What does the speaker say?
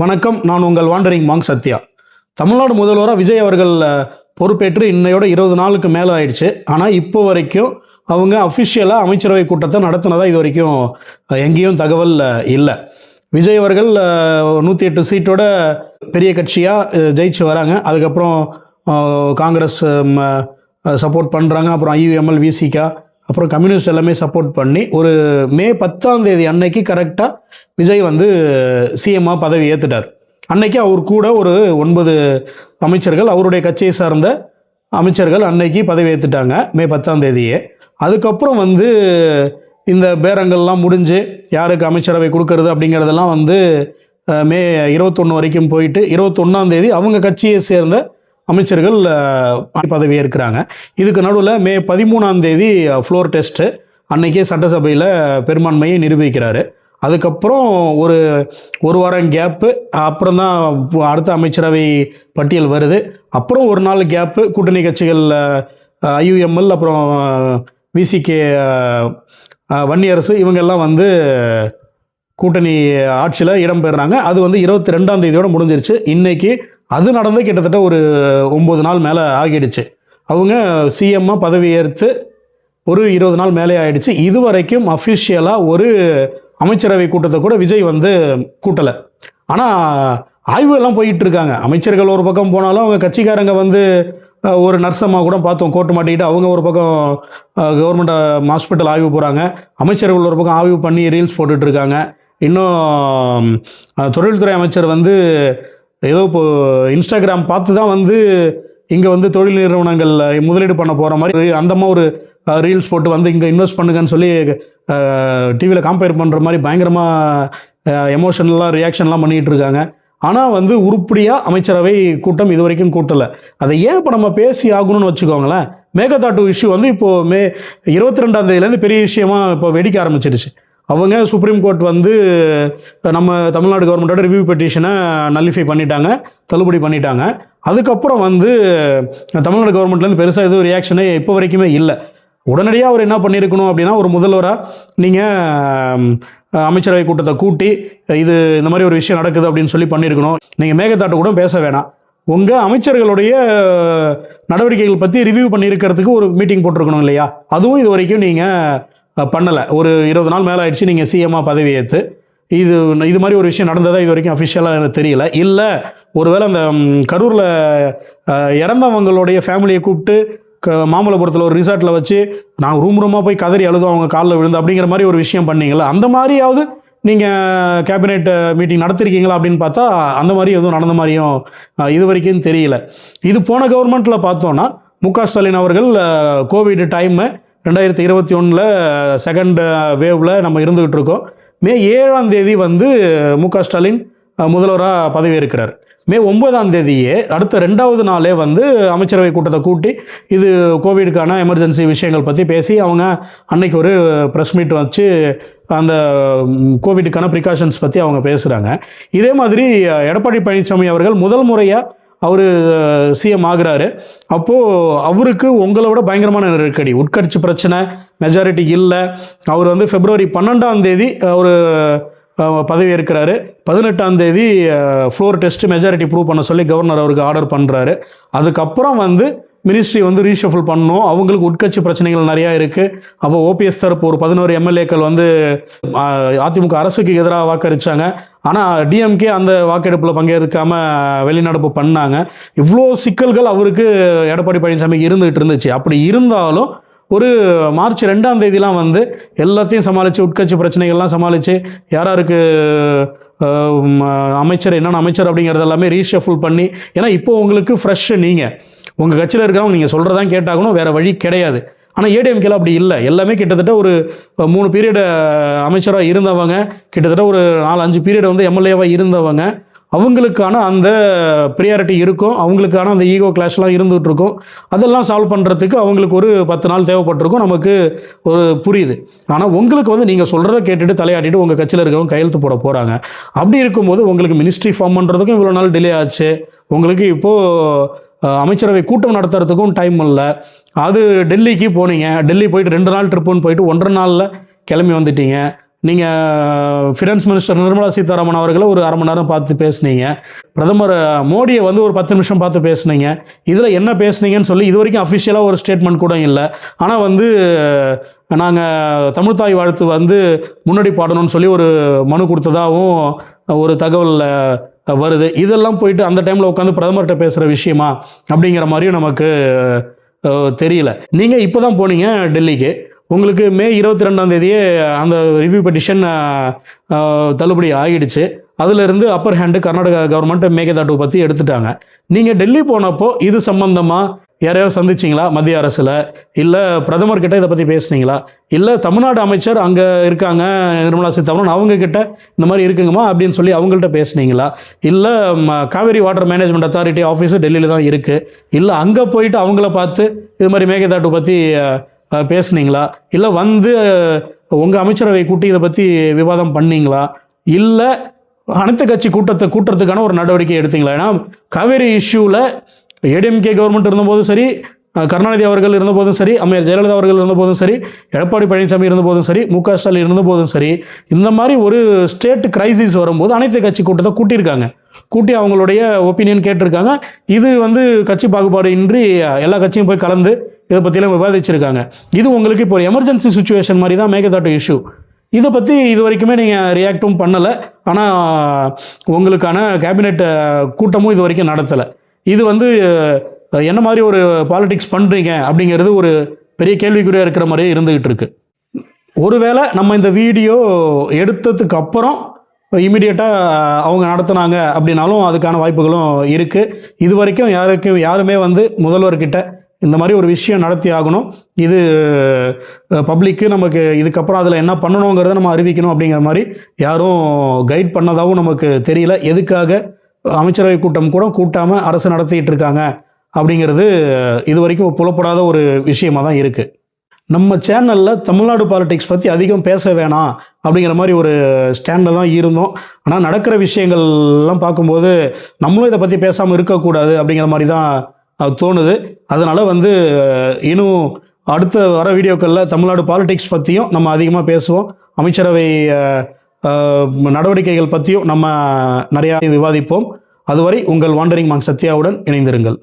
வணக்கம். நான் உங்கள் வாண்டரிங் மாங் சத்யா. தமிழ்நாடு முதல்வராக விஜய் அவர்கள் பொறுப்பேற்று இன்னையோட 20 நாளுக்கு மேலே ஆயிடுச்சு. ஆனால் இப்போ வரைக்கும் அவங்க அஃபிஷியலாக அமைச்சரவை கூட்டத்தை நடத்தினதா இது வரைக்கும் எங்கேயும் தகவல் இல்லை. விஜய் அவர்கள் 108 சீட்டோட பெரிய கட்சியாக ஜெயிச்சு வராங்க. அதுக்கப்புறம் காங்கிரஸ் சப்போர்ட் பண்ணுறாங்க. அப்புறம் ஐயுஎம்எல், விசிகா, அப்புறம் கம்யூனிஸ்ட் எல்லாமே சப்போர்ட் பண்ணி ஒரு மே 10 அன்னைக்கு கரெக்டாக விஜய் சிஎம்மாக பதவி ஏற்றுட்டார். அன்னைக்கு அவர் கூட ஒரு 9 அமைச்சர்கள், அவருடைய கட்சியை சார்ந்த அமைச்சர்கள் அன்னைக்கு பதவி ஏற்றுட்டாங்க மே 10. அதுக்கப்புறம் இந்த பேரங்கள்லாம் முடிஞ்சு யாருக்கு அமைச்சரவை கொடுக்கறது அப்படிங்கிறதெல்லாம் மே 21 வரைக்கும் போயிட்டு 21 அவங்க கட்சியை சேர்ந்த அமைச்சர்கள் பதவி ஏற்கிறாங்க. இதுக்கு நடுவில் மே 13 ஃப்ளோர் டெஸ்ட்டு, அன்னைக்கே சட்டசபையில் பெரும்பான்மையை நிரூபிக்கிறாரு. அதுக்கப்புறம் ஒரு வாரம் கேப்பு, அப்புறம் தான் அடுத்த அமைச்சரவை பட்டியல் வருது. அப்புறம் ஒரு நாள் கேப்பு, கூட்டணி கட்சிகள் ஐயுஎம்எல், அப்புறம் விசிகே, வன்னியரசு இவங்கெல்லாம் கூட்டணி ஆட்சியில் இடம்பெறுறாங்க. அது 22 முடிஞ்சிருச்சு. இன்றைக்கி அது நடந்து கிட்டத்தட்ட ஒரு 9 நாள் மேலே ஆகிடுச்சு. அவங்க சிஎம்மாக பதவி ஏற்று ஒரு 20 நாள் மேலே ஆகிடுச்சு. இது வரைக்கும் அஃபிஷியலாக ஒரு அமைச்சரவை கூட்டத்தை கூட விஜய் கூட்டலை. ஆனால் ஆய்வு எல்லாம் போயிட்டு இருக்காங்க. அமைச்சர்கள் ஒரு பக்கம் போனாலும் அவங்க கட்சிக்காரங்க ஒரு நர்சமாக கூட பார்த்தோம், கோட்டு மாட்டிக்கிட்டு அவங்க ஒரு பக்கம் கவர்மெண்ட் ஹாஸ்பிட்டல் ஆய்வு போகிறாங்க. அமைச்சர்கள் ஒரு பக்கம் ஆய்வு பண்ணி ரீல்ஸ் போட்டுட்ருக்காங்க. இன்னும் தொழில்துறை அமைச்சர் ஏதோ இப்போ இன்ஸ்டாகிராம் பார்த்து தான் இங்கே தொழில் நிறுவனங்கள் முதலீடு பண்ண போகிற மாதிரி அந்தமாக ஒரு ரீல்ஸ் போட்டு இங்கே இன்வெஸ்ட் பண்ணுங்கன்னு சொல்லி டிவியில் கம்பேர் பண்ணுற மாதிரி பயங்கரமாக எமோஷனலாக ரியாக்ஷன்லாம் பண்ணிகிட்டு இருக்காங்க. ஆனால் உருப்படியாக அமைச்சரவை கூட்டம் இது வரைக்கும் கூட்டலை. அதை ஏன் இப்போ நம்ம பேசி ஆகணும்னு வச்சுக்கோங்களேன். மேகதாட்டு இஷ்யூ இப்போது மே 22 பெரிய விஷயமாக இப்போ வெடிக்க ஆரம்பிச்சிடுச்சு. அவங்க சுப்ரீம் கோர்ட் நம்ம தமிழ்நாடு கவர்மெண்ட்டோட ரிவ்யூ பெட்டிஷனை நல்லிஃபை பண்ணிட்டாங்க, தள்ளுபடி பண்ணிட்டாங்க. அதுக்கப்புறம் தமிழ்நாடு கவர்மெண்ட்லேருந்து பெருசாக எதுவும் ரியாக்ஷனே இப்போ வரைக்குமே இல்லை. உடனடியாக அவர் என்ன பண்ணியிருக்கணும் அப்படின்னா, ஒரு முதல்வராக நீங்கள் அமைச்சரவை கூட்டத்தை கூட்டி இந்த மாதிரி ஒரு விஷயம் நடக்குது அப்படின்னு சொல்லி பண்ணியிருக்கணும். நீங்கள் மேகதாட்டு கூட பேச வேணாம், உங்கள் அமைச்சர்களுடைய நடவடிக்கைகள் பற்றி ரிவ்யூ பண்ணியிருக்கிறதுக்கு ஒரு மீட்டிங் போட்டிருக்கணும் இல்லையா? அதுவும் இது வரைக்கும் நீங்கள் பண்ணலை. ஒரு 20 நாள் மேலே ஆயிடுச்சு நீங்கள் சிஎம்மாக பதவி ஏற்று. இது மாதிரி ஒரு விஷயம் நடந்ததாக இது வரைக்கும் அஃபிஷியலாக எனக்கு தெரியல. இல்லை ஒருவேளை அந்த கரூரில் இறந்தவங்களுடைய ஃபேமிலியை கூப்பிட்டு மாமல்லபுரத்தில் ஒரு ரிசார்ட்டில் வச்சு நாங்கள் ரூமாக போய் கதறி அழுதும் அவங்க காலில் விழுந்து அப்படிங்கிற மாதிரி ஒரு விஷயம் பண்ணீங்களா? அந்த மாதிரியாவது நீங்கள் கேபினெட் மீட்டிங் நடத்திருக்கீங்களா அப்படின்னு பார்த்தா அந்த மாதிரி எதுவும் நடந்த மாதிரியும் இது வரைக்கும் தெரியல. இது போன கவர்மெண்ட்டில் பார்த்தோன்னா முக ஸ்டாலின் அவர்கள் கோவிட் டைமு 2021 செகண்ட் வேவில் நம்ம இருந்துகிட்டு இருக்கோம். மே 7 முக ஸ்டாலின் முதல்வராக பதவி ஏற்கிறார். மே 9 அடுத்த 2வது நாளே அமைச்சரவை கூட்டத்தை கூட்டி இது கோவிடுக்கான எமர்ஜென்சி விஷயங்கள் பற்றி பேசி அவங்க அன்னைக்கு ஒரு ப்ரெஸ் மீட் வச்சு அந்த கோவிடுக்கான ப்ரிகாஷன்ஸ் பற்றி அவங்க பேசுகிறாங்க. இதே மாதிரி எடப்பாடி பழனிசாமி அவர்கள் முதல் முறையாக அவர் சிஎம் ஆகிறாரு. அப்போது அவருக்கு உங்களை விட பயங்கரமான நெருக்கடி, உட்கட்சி பிரச்சனை, மெஜாரிட்டி இல்லை. அவர் February 12 அவர் பதவி ஏற்கிறாரு. 18 ஃப்ளோர் டெஸ்ட் மெஜாரிட்டி ப்ரூவ் பண்ண சொல்லி கவர்னர் அவருக்கு ஆர்டர் பண்ணுறாரு. அதுக்கப்புறம் மினிஸ்ட்ரி ரீஷஃபில் பண்ணணும். அவங்களுக்கு உட்கட்சி பிரச்சனைகள் நிறையா இருக்குது. அப்போ ஓபிஎஸ் தரப்பு ஒரு 11 எம்எல்ஏக்கள் அதிமுக அரசுக்கு எதிராக வாக்களித்தாங்க. ஆனால் டிஎம்கே அந்த வாக்கெடுப்பில் பங்கேற்காமல் வெளிநடப்பு பண்ணாங்க. இவ்வளோ சிக்கல்கள் அவருக்கு எடப்பாடி பழனிசாமிக்கு இருந்துகிட்டு இருந்துச்சு. அப்படி இருந்தாலும் ஒரு மார்ச் 2 எல்லாத்தையும் சமாளித்து உட்கட்சி பிரச்சனைகள்லாம் சமாளித்து யாராருக்கு அமைச்சர் என்னென்ன அமைச்சர் அப்படிங்கிறது எல்லாமே ரீஷஃபுல் பண்ணி, ஏன்னா இப்போ உங்களுக்கு ஃப்ரெஷ்ஷு, நீங்கள் உங்கள் கட்சியில் இருக்கிறவங்க நீங்கள் சொல்கிறதான் கேட்டாகணும், வேறு வழி கிடையாது. ஆனால் ஏடிஎம்கேல அப்படி இல்லை. எல்லாமே கிட்டத்தட்ட ஒரு 3 பீரியடு அமைச்சராக இருந்தவங்க, கிட்டத்தட்ட ஒரு 4-5 பீரியடு எம்எல்ஏவாக இருந்தவங்க. அவங்களுக்கான அந்த ப்ரியாரிட்டி இருக்கும், அவங்களுக்கான அந்த ஈகோ கிளாஷ்லாம் இருந்துகிட்ருக்கும். அதெல்லாம் சால்வ் பண்ணுறதுக்கு அவங்களுக்கு ஒரு 10 நாள் தேவைப்பட்டிருக்கும், நமக்கு ஒரு புரியுது. ஆனால் உங்களுக்கு நீங்கள் சொல்கிறத கேட்டுட்டு தலையாட்டிட்டு உங்கள் கட்சியில் இருக்கிறவங்க கையெழுத்து போட போகிறாங்க. அப்படி இருக்கும்போது உங்களுக்கு மினிஸ்ட்ரி ஃபார்ம் பண்ணுறதுக்கும் இவ்வளோ நாள் டிலே ஆச்சு. உங்களுக்கு இப்போது அமைச்சரவை கூட்டம் நடத்துறதுக்கும் டைம் இல்லை. அது டெல்லிக்கு போனீங்க, டெல்லி போயிட்டு 2 நாள் ட்ரிப்புன்னு போயிட்டு 1.5 நாளில் கிளம்பி வந்துட்டீங்க. நீங்கள் ஃபினான்ஸ் மினிஸ்டர் நிர்மலா சீதாராமன் அவர்களை ஒரு அரை மணி நேரம் பார்த்து பேசுனீங்க, பிரதமர் மோடியை வந்து ஒரு 10 நிமிஷம் பார்த்து பேசுனீங்க. இதில் என்ன பேசுனீங்கன்னு சொல்லி இது வரைக்கும் அஃபிஷியலாக ஒரு ஸ்டேட்மெண்ட் கூட இல்லை. ஆனால் வந்து நாங்கள் தமிழ்த்தாய் வாழ்த்து வந்து முன்னாடி பாடணும்னு சொல்லி ஒரு மனு கொடுத்ததாகவும் ஒரு தகவல் வருது. இதெல்லாம் போயிட்டு அந்த டைமில் உட்காந்து பிரதமர்கிட்ட பேசுகிற விஷயமா அப்படிங்கிற மாதிரியும் நமக்கு தெரியல. நீங்கள் இப்போ தான் போனீங்க டெல்லிக்கு. உங்களுக்கு மே 22 அந்த ரிவ்யூ பெட்டிஷன் தள்ளுபடி ஆகிடுச்சு. அதிலிருந்து அப்பர் ஹேண்டு கர்நாடகா கவர்மெண்ட் மேகதாட்டு பற்றி எடுத்துட்டாங்க. நீங்கள் டெல்லி போனப்போ இது சம்பந்தமாக யாரையாவது சந்திச்சிங்களா மத்திய அரசில்? இல்லை பிரதமர்கிட்ட இதை பற்றி பேசுனீங்களா? இல்லை தமிழ்நாடு அமைச்சர் அங்கே இருக்காங்க நிர்மலா சீதாராமன், அவங்கக்கிட்ட இந்த மாதிரி இருக்குங்கம்மா அப்படின்னு சொல்லி அவங்கள்ட்ட பேசுனீங்களா? இல்லை Kaveri water management authority office டெல்லியில் தான் இருக்குது, இல்லை அங்கே போயிட்டு அவங்கள பார்த்து இது மாதிரி மேகதாட்டு பற்றி பேசுனீங்களா? இல்லை வந்து உங்கள் அமைச்சரவை கூட்டி இதை பற்றி விவாதம் பண்ணீங்களா? இல்லை அனைத்து கட்சி கூட்டுறதுக்கான ஒரு நடவடிக்கை எடுத்தீங்களா? ஏன்னா காவேரி இஷ்யூவில் ஏடிஎம்கே கவர்மெண்ட் இருந்தபோதும் சரி, கருணாநிதி அவர்கள் இருந்தபோதும் சரி, அம்மையார் ஜெயலலிதா அவர்கள் இருந்தபோதும் சரி, எடப்பாடி பழனிசாமி இருந்தபோதும் சரி, முக ஸ்டாலின் இருந்தபோதும் சரி, இந்த மாதிரி ஒரு ஸ்டேட் கிரைசிஸ் வரும்போது அனைத்து கட்சி கூட்டத்தை கூட்டியிருக்காங்க. கூட்டி அவங்களுடைய ஒப்பீனியன் கேட்டிருக்காங்க. இது வந்து கட்சி பாகுபாடு இன்றி எல்லா கட்சியும் போய் கலந்து இதை பற்றிலாம் விவாதிச்சிருக்காங்க. இது உங்களுக்கு இப்போ ஒரு எமர்ஜென்சி சுச்சுவேஷன் மாதிரி தான் மேகதாட்டு இஷ்யூ. இதை பற்றி இது வரைக்குமே நீங்கள் ரியாக்டும் பண்ணலை. ஆனால் உங்களுக்கான கேபினெட் கூட்டமும் இது வரைக்கும் நடத்தலை. இது வந்து என்ன மாதிரி ஒரு பாலிடிக்ஸ் பண்ணுறீங்க அப்படிங்கிறது ஒரு பெரிய கேள்விக்குறியாக இருக்கிற மாதிரியே இருந்துக்கிட்டு இருக்கு. ஒருவேளை நம்ம இந்த வீடியோ எடுத்ததுக்கு அப்புறம் இமீடியட்டாக அவங்க நடத்துனாங்க அப்படின்னாலும் அதுக்கான வாய்ப்புகளும் இருக்குது. இது வரைக்கும் யாருமே வந்து முதல்வர்கிட்ட இந்த மாதிரி ஒரு விஷயம் நடத்தி ஆகணும், இது பப்ளிக்கு நமக்கு இதுக்கப்புறம் அதில் என்ன பண்ணணுங்கிறத நம்ம அறிவிக்கணும் அப்படிங்கிற மாதிரி யாரும் கைட் பண்ணதாகவும் நமக்கு தெரியல. எதுக்காக அமைச்சரவை கூட்டம் கூட கூட்டாமல் அரசு நடத்திட்டு இருக்காங்க அப்படிங்கிறது இது வரைக்கும் புலப்படாத ஒரு விஷயமாக தான் இருக்குது. நம்ம சேனலில் தமிழ்நாடு பாலிடிக்ஸ் பற்றி அதிகம் பேச வேணாம் அப்படிங்கிற மாதிரி ஒரு ஸ்டாண்டில் தான் இருந்தோம். ஆனால் நடக்கிற விஷயங்கள்லாம் பார்க்கும்போது நம்மளும் இதை பற்றி பேசாமல் இருக்கக்கூடாது அப்படிங்கிற மாதிரி தான் தோணுது. அதனால் வந்து இன்னும் அடுத்த வர வீடியோக்களில் தமிழ்நாடு பாலிடிக்ஸ் பற்றியும் நம்ம அதிகமாக பேசுவோம். அமைச்சரவை நடவடிக்கைகள் பற்றியும் நம்ம நிறையா விவாதிப்போம். அதுவரை உங்கள் வாண்டரிங் மாங்க் சத்யாவுடன் இணைந்திருங்கள்.